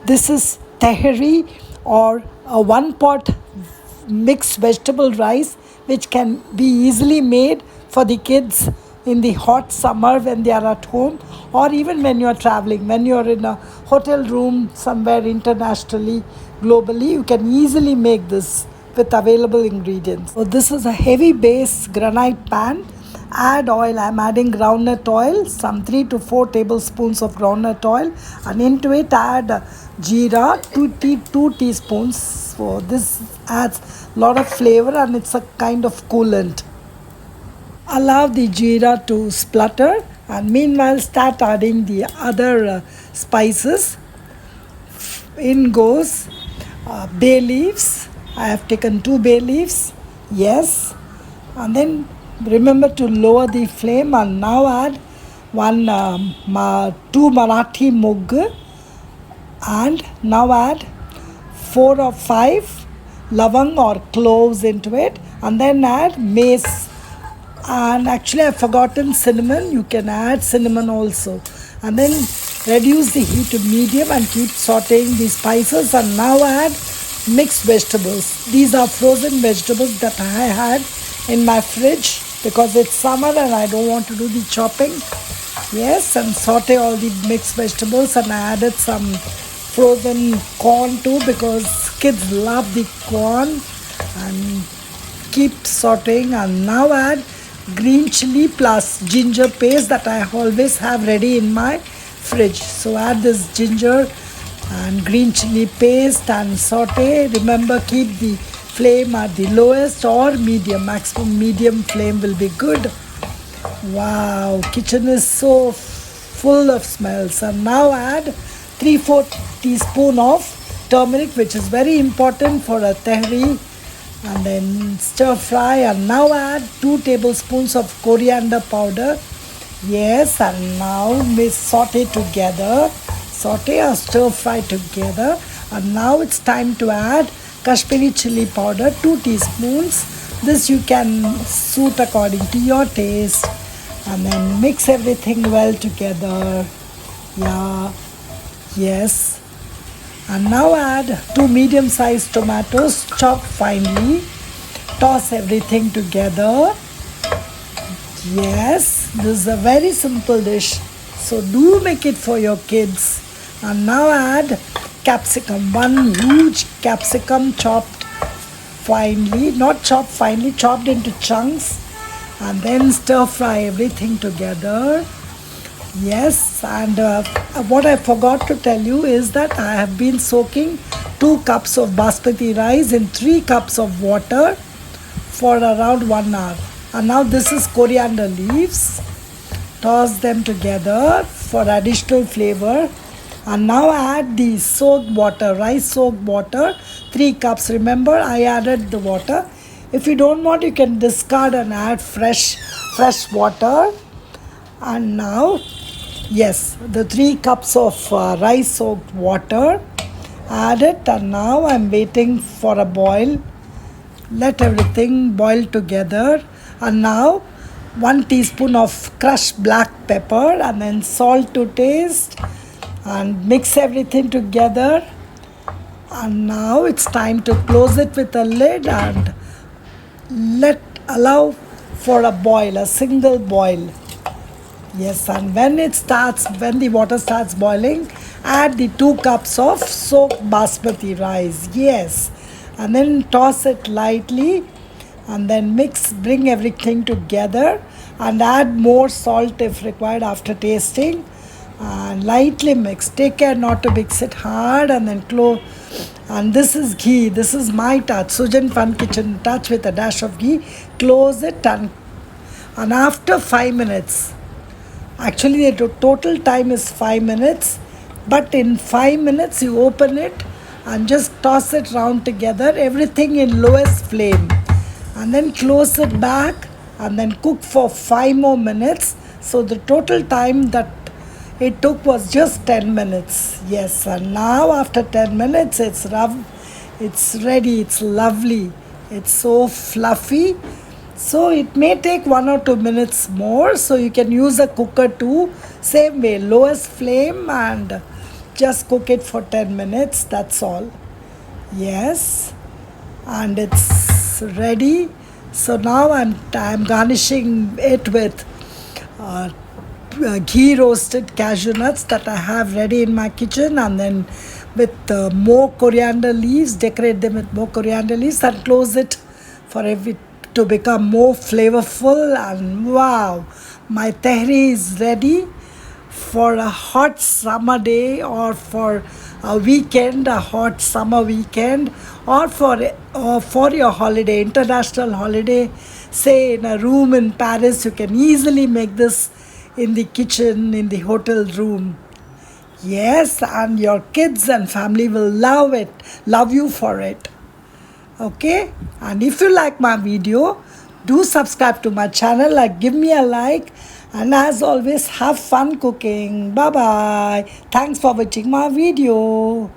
This is Tehri, or a one pot mixed vegetable rice, which can be easily made for the kids in the hot summer when they are at home, or even when you are traveling, when you are in a hotel room somewhere internationally, globally, you can easily make this with available ingredients. So this is a heavy base granite pan. Add oil. I'm adding groundnut oil, some 3 to 4 tablespoons of groundnut oil, and into it add jeera, 2 teaspoons. So this adds a lot of flavor and it's a kind of coolant. Allow the jeera to splutter, and meanwhile start adding the other spices. In goes bay leaves. I have taken 2 bay leaves. Yes. And then remember to lower the flame, and now add 2 Marathi mugg, and now add 4 or 5 lavang or cloves into it, and then add mace. And actually I've forgotten cinnamon. You can add cinnamon also, and then reduce the heat to medium and keep sauteing the spices. And now add mixed vegetables. These are frozen vegetables that I had in my fridge because it's summer and I don't want to do the chopping. Yes, and saute all the mixed vegetables, and I added some frozen corn too because kids love the corn. And keep sauteing, and now add green chili plus ginger paste that I always have ready in my fridge. So add this ginger and green chili paste and saute. Remember, keep the flame at the lowest or medium. Maximum medium flame will be good. Wow, kitchen is so full of smells. And now add 3/4 teaspoon of turmeric, which is very important for a tehri, and then stir fry. And now add 2 tablespoons of coriander powder. Yes, and now saute together. Saute or stir fry together. And now it's time to add Kashmiri chili powder, 2 teaspoons. This you can suit according to your taste. And then mix everything well together. Yeah, yes. And now add 2 medium-sized tomatoes chopped finely. Toss everything together. Yes, this is a very simple dish, so do make it for your kids. And now add capsicum, 1 huge capsicum chopped finely, not chopped finely, chopped into chunks. And then stir fry everything together. Yes, and what I forgot to tell you is that I have been soaking 2 cups of basmati rice in 3 cups of water for around 1 hour. And now this is coriander leaves. Toss them together for additional flavor. And now add the soaked water, rice soaked water, 3 cups. Remember, I added the water. If you don't want, you can discard and add fresh water. And now, yes, the 3 cups of rice soaked water, add it, and now I'm waiting for a boil. Let everything boil together. And now 1 teaspoon of crushed black pepper, and then salt to taste, and mix everything together. And now it's time to close it with a lid and allow for a boil, a single boil. Yes, and when the water starts boiling, add the 2 cups of soaked basmati rice. Yes, and then toss it lightly, and then bring everything together, and add more salt if required after tasting, and lightly mix. Take care not to mix it hard, and then close. And this is ghee. This is my touch, Sujan Fun Kitchen touch with a dash of ghee. Close it, and after 5 minutes, actually the total time is 5 minutes, but in 5 minutes you open it and just toss it round together, everything in lowest flame, and then close it back, and then cook for 5 more minutes. So the total time that it took was just 10 minutes. Yes, and now after 10 minutes, it's ready, it's lovely, it's so fluffy. So it may take 1 or 2 minutes more. So you can use a cooker too. Same way, lowest flame, and just cook it for 10 minutes, that's all. Yes, and it's ready. So now I'm garnishing it with ghee roasted cashew nuts that I have ready in my kitchen, and then with more coriander leaves, decorate them with more coriander leaves and close it for it to become more flavorful. And wow, my Tehri is ready for a hot summer day, or for a weekend, a hot summer weekend, or for your holiday, international holiday. Say in a room in Paris, you can easily make this in the kitchen, in the hotel room. Yes, and your kids and family will love you for it. Okay, and if you like my video, do subscribe to my channel, give me a like, and as always, have fun cooking. Bye bye. Thanks for watching my video.